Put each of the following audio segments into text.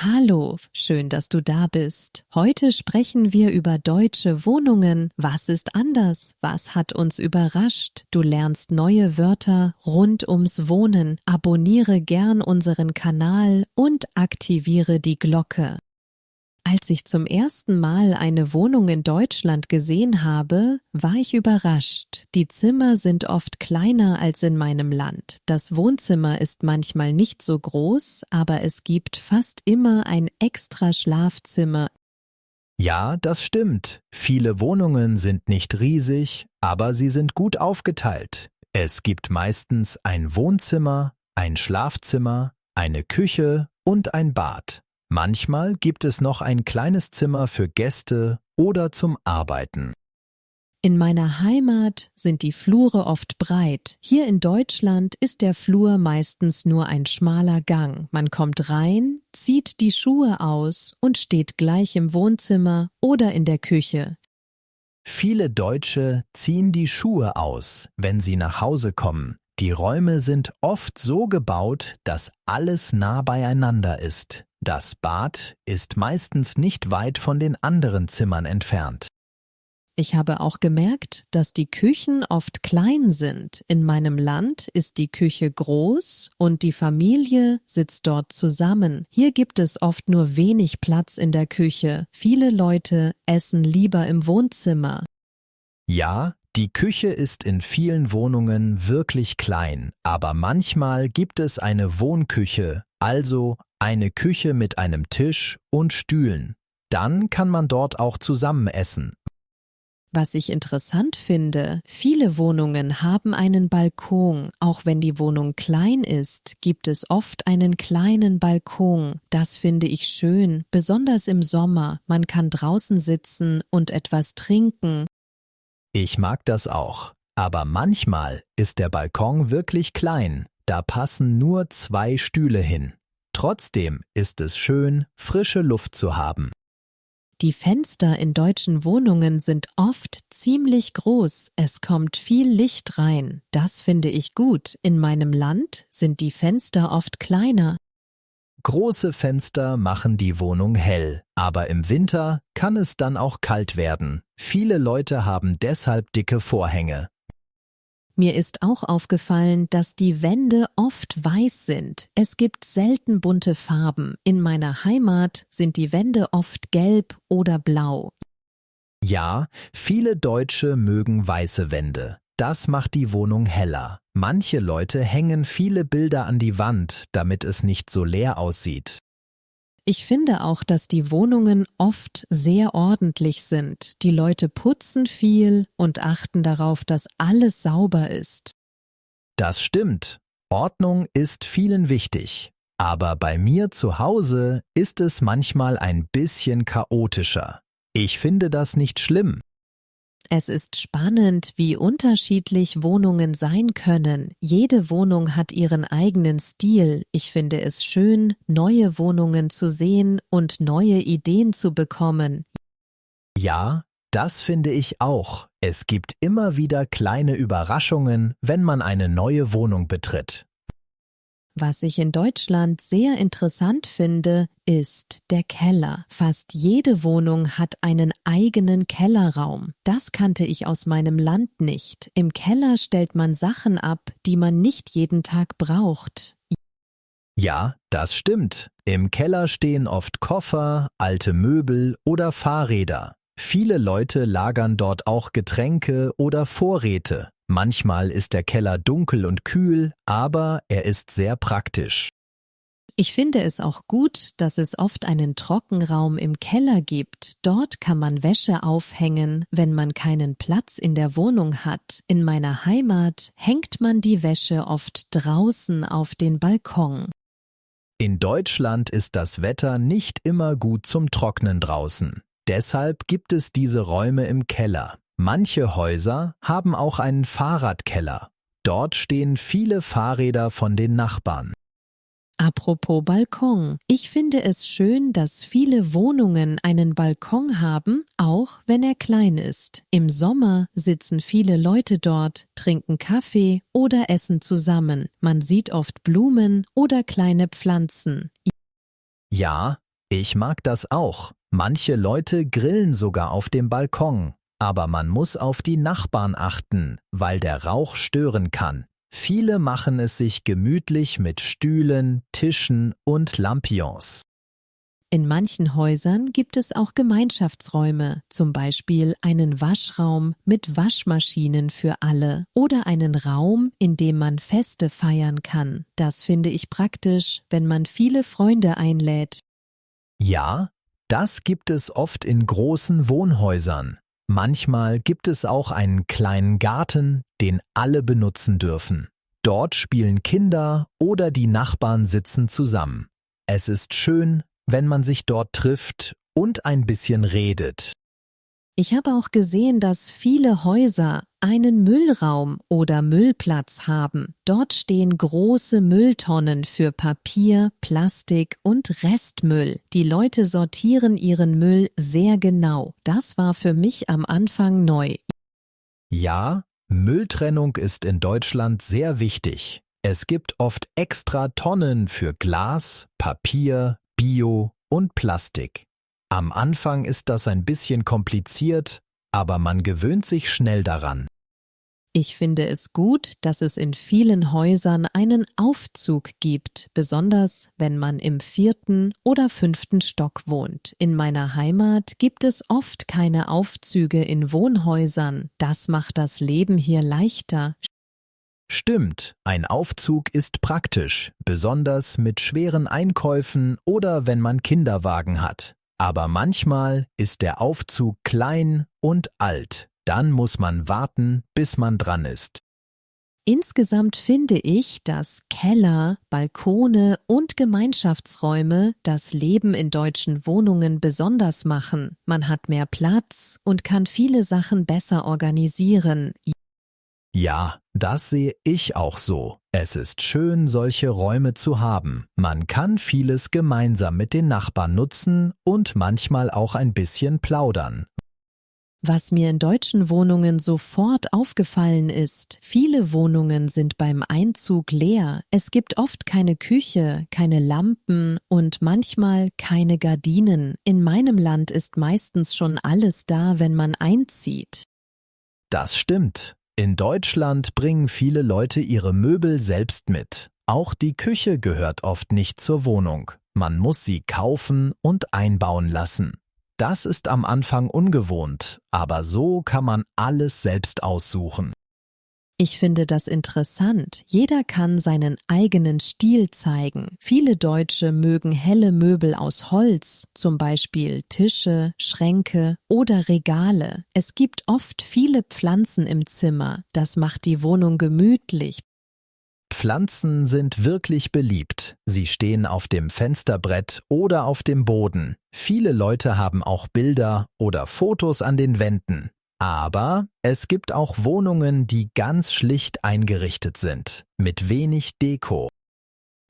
Hallo, schön, dass du da bist. Heute sprechen wir über deutsche Wohnungen. Was ist anders? Was hat uns überrascht? Du lernst neue Wörter rund ums Wohnen. Abonniere gern unseren Kanal und aktiviere die Glocke. Als ich zum ersten Mal eine Wohnung in Deutschland gesehen habe, war ich überrascht. Die Zimmer sind oft kleiner als in meinem Land. Das Wohnzimmer ist manchmal nicht so groß, aber es gibt fast immer ein extra Schlafzimmer. Ja, das stimmt. Viele Wohnungen sind nicht riesig, aber sie sind gut aufgeteilt. Es gibt meistens ein Wohnzimmer, ein Schlafzimmer, eine Küche und ein Bad. Manchmal gibt es noch ein kleines Zimmer für Gäste oder zum Arbeiten. In meiner Heimat sind die Flure oft breit. Hier in Deutschland ist der Flur meistens nur ein schmaler Gang. Man kommt rein, zieht die Schuhe aus und steht gleich im Wohnzimmer oder in der Küche. Viele Deutsche ziehen die Schuhe aus, wenn sie nach Hause kommen. Die Räume sind oft so gebaut, dass alles nah beieinander ist. Das Bad ist meistens nicht weit von den anderen Zimmern entfernt. Ich habe auch gemerkt, dass die Küchen oft klein sind. In meinem Land ist die Küche groß und die Familie sitzt dort zusammen. Hier gibt es oft nur wenig Platz in der Küche. Viele Leute essen lieber im Wohnzimmer. Ja, die Küche ist in vielen Wohnungen wirklich klein, aber manchmal gibt es eine Wohnküche, also eine Küche mit einem Tisch und Stühlen. Dann kann man dort auch zusammen essen. Was ich interessant finde, viele Wohnungen haben einen Balkon. Auch wenn die Wohnung klein ist, gibt es oft einen kleinen Balkon. Das finde ich schön, besonders im Sommer. Man kann draußen sitzen und etwas trinken. Ich mag das auch, aber manchmal ist der Balkon wirklich klein. Da passen nur 2 Stühle hin. Trotzdem ist es schön, frische Luft zu haben. Die Fenster in deutschen Wohnungen sind oft ziemlich groß. Es kommt viel Licht rein. Das finde ich gut. In meinem Land sind die Fenster oft kleiner. Große Fenster machen die Wohnung hell, aber im Winter kann es dann auch kalt werden. Viele Leute haben deshalb dicke Vorhänge. Mir ist auch aufgefallen, dass die Wände oft weiß sind. Es gibt selten bunte Farben. In meiner Heimat sind die Wände oft gelb oder blau. Ja, viele Deutsche mögen weiße Wände. Das macht die Wohnung heller. Manche Leute hängen viele Bilder an die Wand, damit es nicht so leer aussieht. Ich finde auch, dass die Wohnungen oft sehr ordentlich sind. Die Leute putzen viel und achten darauf, dass alles sauber ist. Das stimmt. Ordnung ist vielen wichtig. Aber bei mir zu Hause ist es manchmal ein bisschen chaotischer. Ich finde das nicht schlimm. Es ist spannend, wie unterschiedlich Wohnungen sein können. Jede Wohnung hat ihren eigenen Stil. Ich finde es schön, neue Wohnungen zu sehen und neue Ideen zu bekommen. Ja, das finde ich auch. Es gibt immer wieder kleine Überraschungen, wenn man eine neue Wohnung betritt. Was ich in Deutschland sehr interessant finde, ist der Keller. Fast jede Wohnung hat einen eigenen Kellerraum. Das kannte ich aus meinem Land nicht. Im Keller stellt man Sachen ab, die man nicht jeden Tag braucht. Ja, das stimmt. Im Keller stehen oft Koffer, alte Möbel oder Fahrräder. Viele Leute lagern dort auch Getränke oder Vorräte. Manchmal ist der Keller dunkel und kühl, aber er ist sehr praktisch. Ich finde es auch gut, dass es oft einen Trockenraum im Keller gibt. Dort kann man Wäsche aufhängen, wenn man keinen Platz in der Wohnung hat. In meiner Heimat hängt man die Wäsche oft draußen auf den Balkon. In Deutschland ist das Wetter nicht immer gut zum Trocknen draußen. Deshalb gibt es diese Räume im Keller. Manche Häuser haben auch einen Fahrradkeller. Dort stehen viele Fahrräder von den Nachbarn. Apropos Balkon. Ich finde es schön, dass viele Wohnungen einen Balkon haben, auch wenn er klein ist. Im Sommer sitzen viele Leute dort, trinken Kaffee oder essen zusammen. Man sieht oft Blumen oder kleine Pflanzen. Ja, Ich mag das auch. Manche Leute grillen sogar auf dem Balkon. Aber man muss auf die Nachbarn achten, weil der Rauch stören kann. Viele machen es sich gemütlich mit Stühlen, Tischen und Lampions. In manchen Häusern gibt es auch Gemeinschaftsräume, zum Beispiel einen Waschraum mit Waschmaschinen für alle oder einen Raum, in dem man Feste feiern kann. Das finde ich praktisch, wenn man viele Freunde einlädt. Ja, das gibt es oft in großen Wohnhäusern. Manchmal gibt es auch einen kleinen Garten, den alle benutzen dürfen. Dort spielen Kinder oder die Nachbarn sitzen zusammen. Es ist schön, wenn man sich dort trifft und ein bisschen redet. Ich habe auch gesehen, dass viele Häuser einen Müllraum oder Müllplatz haben. Dort stehen große Mülltonnen für Papier, Plastik und Restmüll. Die Leute sortieren ihren Müll sehr genau. Das war für mich am Anfang neu. Ja, Mülltrennung ist in Deutschland sehr wichtig. Es gibt oft extra Tonnen für Glas, Papier, Bio und Plastik. Am Anfang ist das ein bisschen kompliziert, aber man gewöhnt sich schnell daran. Ich finde es gut, dass es in vielen Häusern einen Aufzug gibt, besonders wenn man im 4. oder 5. Stock wohnt. In meiner Heimat gibt es oft keine Aufzüge in Wohnhäusern. Das macht das Leben hier leichter. Stimmt, ein Aufzug ist praktisch, besonders mit schweren Einkäufen oder wenn man Kinderwagen hat. Aber manchmal ist der Aufzug klein und alt. Dann muss man warten, bis man dran ist. Insgesamt finde ich, dass Keller, Balkone und Gemeinschaftsräume das Leben in deutschen Wohnungen besonders machen. Man hat mehr Platz und kann viele Sachen besser organisieren. Ja, das sehe ich auch so. Es ist schön, solche Räume zu haben. Man kann vieles gemeinsam mit den Nachbarn nutzen und manchmal auch ein bisschen plaudern. Was mir in deutschen Wohnungen sofort aufgefallen ist, viele Wohnungen sind beim Einzug leer. Es gibt oft keine Küche, keine Lampen und manchmal keine Gardinen. In meinem Land ist meistens schon alles da, wenn man einzieht. Das stimmt. In Deutschland bringen viele Leute ihre Möbel selbst mit. Auch die Küche gehört oft nicht zur Wohnung. Man muss sie kaufen und einbauen lassen. Das ist am Anfang ungewohnt, aber so kann man alles selbst aussuchen. Ich finde das interessant. Jeder kann seinen eigenen Stil zeigen. Viele Deutsche mögen helle Möbel aus Holz, zum Beispiel Tische, Schränke oder Regale. Es gibt oft viele Pflanzen im Zimmer. Das macht die Wohnung gemütlich. Pflanzen sind wirklich beliebt. Sie stehen auf dem Fensterbrett oder auf dem Boden. Viele Leute haben auch Bilder oder Fotos an den Wänden. Aber es gibt auch Wohnungen, die ganz schlicht eingerichtet sind, mit wenig Deko.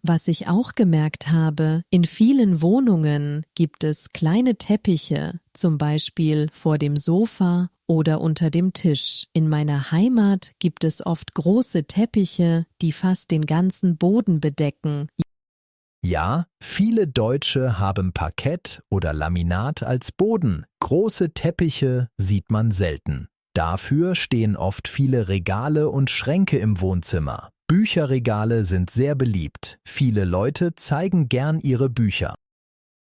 Was ich auch gemerkt habe, in vielen Wohnungen gibt es kleine Teppiche, zum Beispiel vor dem Sofa oder unter dem Tisch. In meiner Heimat gibt es oft große Teppiche, die fast den ganzen Boden bedecken. Ja, viele Deutsche haben Parkett oder Laminat als Boden. Große Teppiche sieht man selten. Dafür stehen oft viele Regale und Schränke im Wohnzimmer. Bücherregale sind sehr beliebt. Viele Leute zeigen gern ihre Bücher.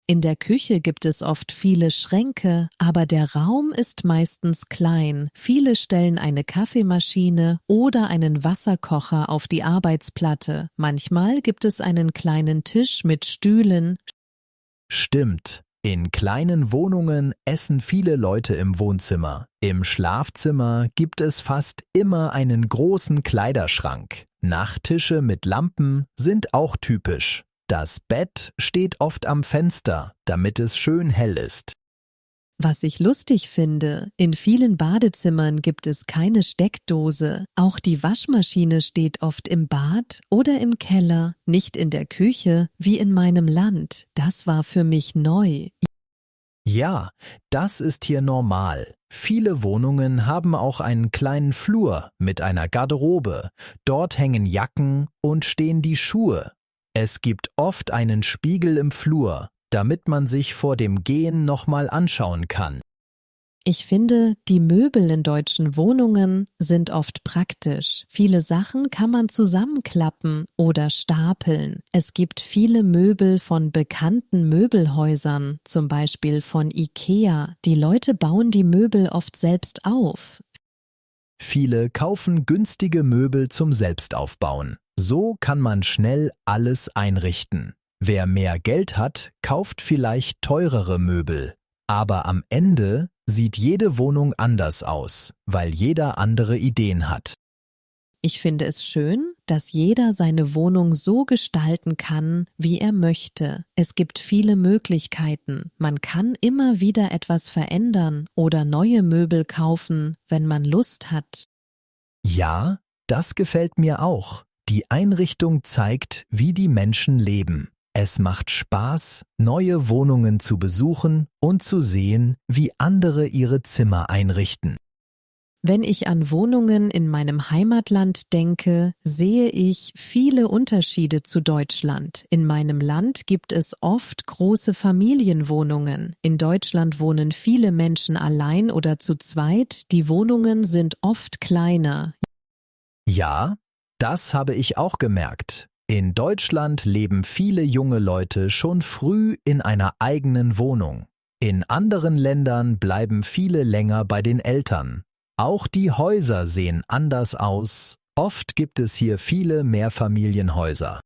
In der Küche gibt es oft viele Schränke, aber der Raum ist meistens klein. Viele stellen eine Kaffeemaschine oder einen Wasserkocher auf die Arbeitsplatte. Manchmal gibt es einen kleinen Tisch mit Stühlen. Stimmt. In kleinen Wohnungen essen viele Leute im Wohnzimmer. Im Schlafzimmer gibt es fast immer einen großen Kleiderschrank. Nachttische mit Lampen sind auch typisch. Das Bett steht oft am Fenster, damit es schön hell ist. Was ich lustig finde, in vielen Badezimmern gibt es keine Steckdose. Auch die Waschmaschine steht oft im Bad oder im Keller, nicht in der Küche wie in meinem Land. Das war für mich neu. Ja, das ist hier normal. Viele Wohnungen haben auch einen kleinen Flur mit einer Garderobe. Dort hängen Jacken und stehen die Schuhe. Es gibt oft einen Spiegel im Flur. damit man sich vor dem Gehen nochmal anschauen kann. Ich finde, die Möbel in deutschen Wohnungen sind oft praktisch. Viele Sachen kann man zusammenklappen oder stapeln. Es gibt viele Möbel von bekannten Möbelhäusern, zum Beispiel von IKEA. Die Leute bauen die Möbel oft selbst auf. Viele kaufen günstige Möbel zum Selbstaufbauen. So kann man schnell alles einrichten. Wer mehr Geld hat, kauft vielleicht teurere Möbel. Aber am Ende sieht jede Wohnung anders aus, weil jeder andere Ideen hat. Ich finde es schön, dass jeder seine Wohnung so gestalten kann, wie er möchte. Es gibt viele Möglichkeiten. Man kann immer wieder etwas verändern oder neue Möbel kaufen, wenn man Lust hat. Ja, das gefällt mir auch. Die Einrichtung zeigt, wie die Menschen leben. Es macht Spaß, neue Wohnungen zu besuchen und zu sehen, wie andere ihre Zimmer einrichten. Wenn ich an Wohnungen in meinem Heimatland denke, sehe ich viele Unterschiede zu Deutschland. In meinem Land gibt es oft große Familienwohnungen. In Deutschland wohnen viele Menschen allein oder zu zweit. Die Wohnungen sind oft kleiner. Ja, das habe ich auch gemerkt. In Deutschland leben viele junge Leute schon früh in einer eigenen Wohnung. In anderen Ländern bleiben viele länger bei den Eltern. Auch die Häuser sehen anders aus. Oft gibt es hier viele Mehrfamilienhäuser.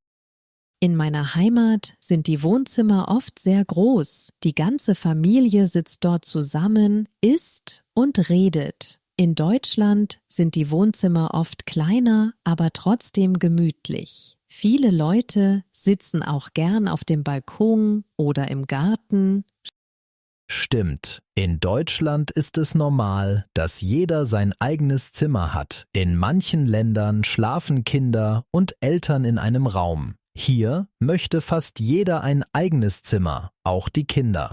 In meiner Heimat sind die Wohnzimmer oft sehr groß. Die ganze Familie sitzt dort zusammen, isst und redet. In Deutschland sind die Wohnzimmer oft kleiner, aber trotzdem gemütlich. Viele Leute sitzen auch gern auf dem Balkon oder im Garten. Stimmt, in Deutschland ist es normal, dass jeder sein eigenes Zimmer hat. In manchen Ländern schlafen Kinder und Eltern in einem Raum. Hier möchte fast jeder ein eigenes Zimmer, auch die Kinder.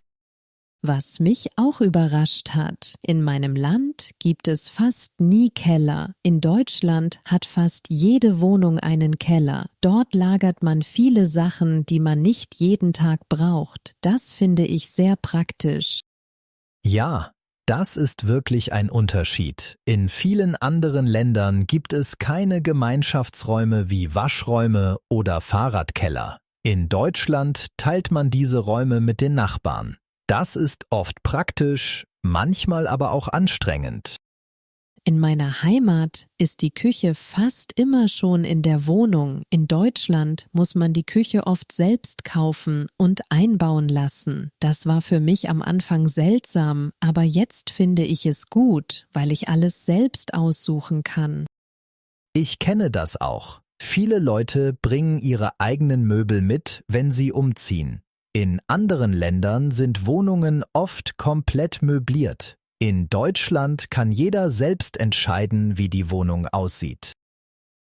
Was mich auch überrascht hat, in meinem Land gibt es fast nie Keller. In Deutschland hat fast jede Wohnung einen Keller. Dort lagert man viele Sachen, die man nicht jeden Tag braucht. Das finde ich sehr praktisch. Ja, das ist wirklich ein Unterschied. In vielen anderen Ländern gibt es keine Gemeinschaftsräume wie Waschräume oder Fahrradkeller. In Deutschland teilt man diese Räume mit den Nachbarn. Das ist oft praktisch, manchmal aber auch anstrengend. In meiner Heimat ist die Küche fast immer schon in der Wohnung. In Deutschland muss man die Küche oft selbst kaufen und einbauen lassen. Das war für mich am Anfang seltsam, aber jetzt finde ich es gut, weil ich alles selbst aussuchen kann. Ich kenne das auch. Viele Leute bringen ihre eigenen Möbel mit, wenn sie umziehen. In anderen Ländern sind Wohnungen oft komplett möbliert. In Deutschland kann jeder selbst entscheiden, wie die Wohnung aussieht.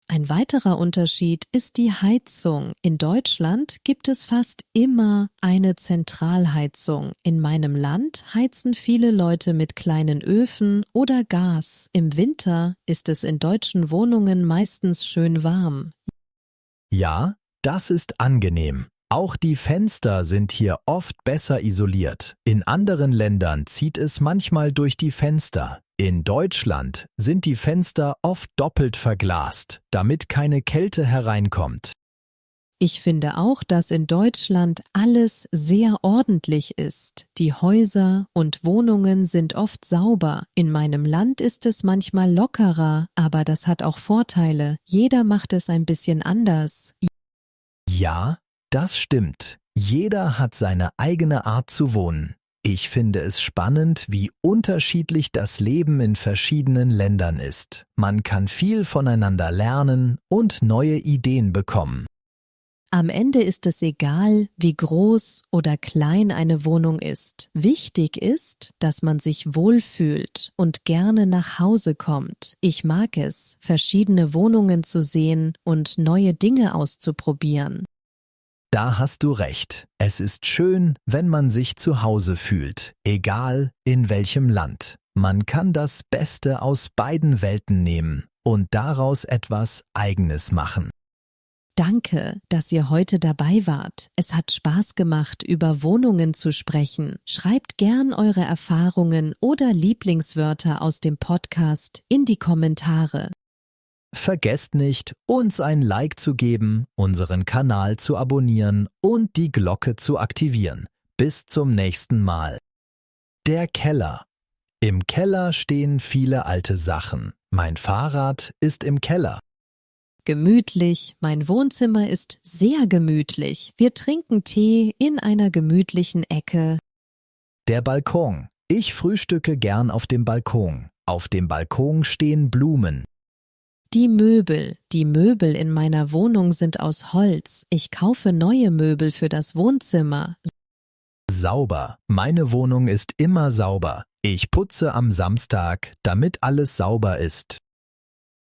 Ein weiterer Unterschied ist die Heizung. In Deutschland gibt es fast immer eine Zentralheizung. In meinem Land heizen viele Leute mit kleinen Öfen oder Gas. Im Winter ist es in deutschen Wohnungen meistens schön warm. Ja, das ist angenehm. Auch die Fenster sind hier oft besser isoliert. In anderen Ländern zieht es manchmal durch die Fenster. In Deutschland sind die Fenster oft doppelt verglast, damit keine Kälte hereinkommt. Ich finde auch, dass in Deutschland alles sehr ordentlich ist. Die Häuser und Wohnungen sind oft sauber. In meinem Land ist es manchmal lockerer, aber das hat auch Vorteile. Jeder macht es ein bisschen anders. Ja, das stimmt. Jeder hat seine eigene Art zu wohnen. Ich finde es spannend, wie unterschiedlich das Leben in verschiedenen Ländern ist. Man kann viel voneinander lernen und neue Ideen bekommen. Am Ende ist es egal, wie groß oder klein eine Wohnung ist. Wichtig ist, dass man sich wohlfühlt und gerne nach Hause kommt. Ich mag es, verschiedene Wohnungen zu sehen und neue Dinge auszuprobieren. Da hast du recht. Es ist schön, wenn man sich zu Hause fühlt, egal in welchem Land. Man kann das Beste aus beiden Welten nehmen und daraus etwas Eigenes machen. Danke, dass ihr heute dabei wart. Es hat Spaß gemacht, über Wohnungen zu sprechen. Schreibt gern eure Erfahrungen oder Lieblingswörter aus dem Podcast in die Kommentare. Vergesst nicht, uns ein Like zu geben, unseren Kanal zu abonnieren und die Glocke zu aktivieren. Bis zum nächsten Mal. Der Keller. Im Keller stehen viele alte Sachen. Mein Fahrrad ist im Keller. Gemütlich, mein Wohnzimmer ist sehr gemütlich. Wir trinken Tee in einer gemütlichen Ecke. Der Balkon. Ich frühstücke gern auf dem Balkon. Auf dem Balkon stehen Blumen. Die Möbel in meiner Wohnung sind aus Holz. Ich kaufe neue Möbel für das Wohnzimmer. Sauber. Meine Wohnung ist immer sauber. Ich putze am Samstag, damit alles sauber ist.